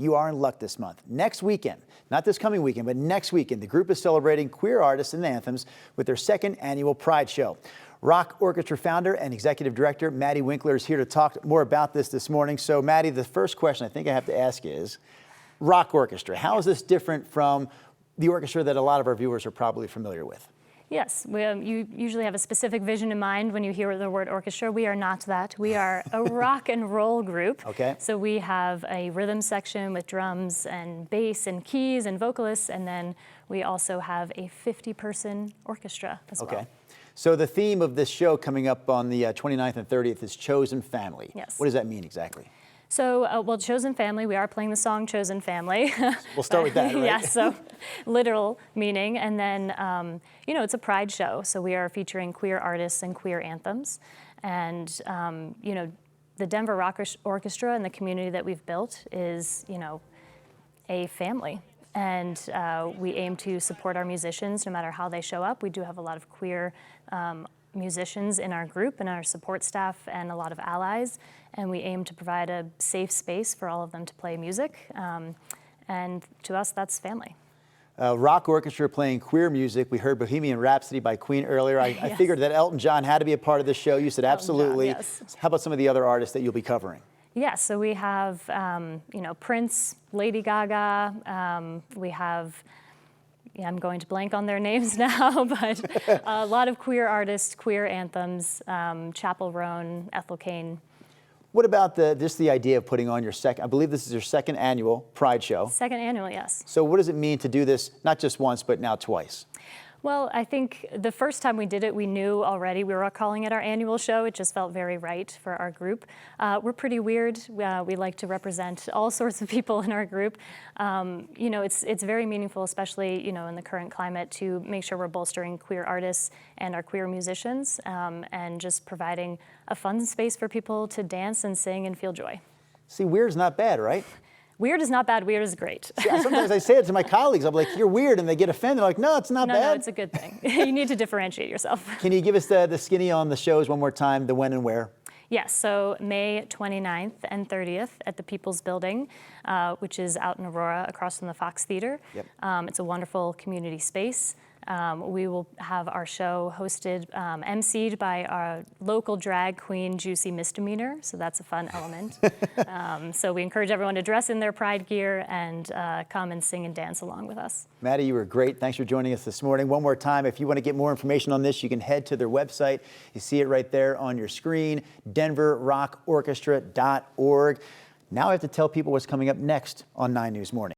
You are in luck this month. Next weekend, not this coming weekend, but next weekend, the group is celebrating queer artists and anthems with their second annual Pride Show. Rock Orchestra founder and executive director Maddi Winkler is here to talk more about this morning. So Maddi, the first question I think I have to ask is, Rock Orchestra, how is this different from the orchestra that a lot of our viewers are probably familiar with? Yes, you usually have a specific vision in mind when you hear the word orchestra. We are not that. We are a rock and roll group. Okay. So we have a rhythm section with drums and bass and keys and vocalists, and then we also have a 50-person orchestra as well. Okay. So the theme of this show coming up on the 29th and 30th is Chosen Family. Yes. What does that mean exactly? So, well, Chosen Family, we are playing the song Chosen Family. We'll start with that, right? Yeah, so literal meaning. And then, you know, it's a pride show. So we are featuring queer artists and queer anthems. And, you know, the Denver Rock Orchestra and the community that we've built is, you know, a family. And we aim to support our musicians no matter how they show up. We do have a lot of queer musicians in our group and our support staff and a lot of allies, and we aim to provide a safe space for all of them to play music, and to us that's family. Rock Orchestra playing queer music. We heard Bohemian Rhapsody by Queen earlier. I Yes. figured that Elton John had to be a part of the show. You said absolutely. Elton John, yes. How about some of the other artists that you'll be covering? Yeah, so we have you know, Prince, Lady Gaga, we have, yeah, I'm going to blank on their names now, but a lot of queer artists, queer anthems, Chappell Roan, Ethel Cain. What about just the idea of putting on your second, I believe this is your second annual Pride Show. Second annual, yes. So what does it mean to do this, not just once, but now twice? Well, I think the first time we did it, we knew already we were calling it our annual show. It just felt very right for our group. We're pretty weird. We like to represent all sorts of people in our group. You know, it's very meaningful, especially, you know, in the current climate, to make sure we're bolstering queer artists and our queer musicians, and just providing a fun space for people to dance and sing and feel joy. See, weird's not bad, right? Weird is not bad, weird is great. Yeah, sometimes I say it to my colleagues, I'm like, you're weird, and they get offended. They're like, no, it's not bad. No, it's a good thing. You need to differentiate yourself. Can you give us the skinny on the shows one more time, the when and where? Yes, so May 29th and 30th at the People's Building, which is out in Aurora across from the Fox Theater. Yep. It's a wonderful community space. We will have our show hosted, emceed by our local drag queen, Juicy Misdemeanor, so that's a fun element. So we encourage everyone to dress in their pride gear and come and sing and dance along with us. Maddi, you were great. Thanks for joining us this morning. One more time, if you want to get more information on this, you can head to their website. You see it right there on your screen, denverrockorchestra.org. Now I have to tell people what's coming up next on 9 News Morning.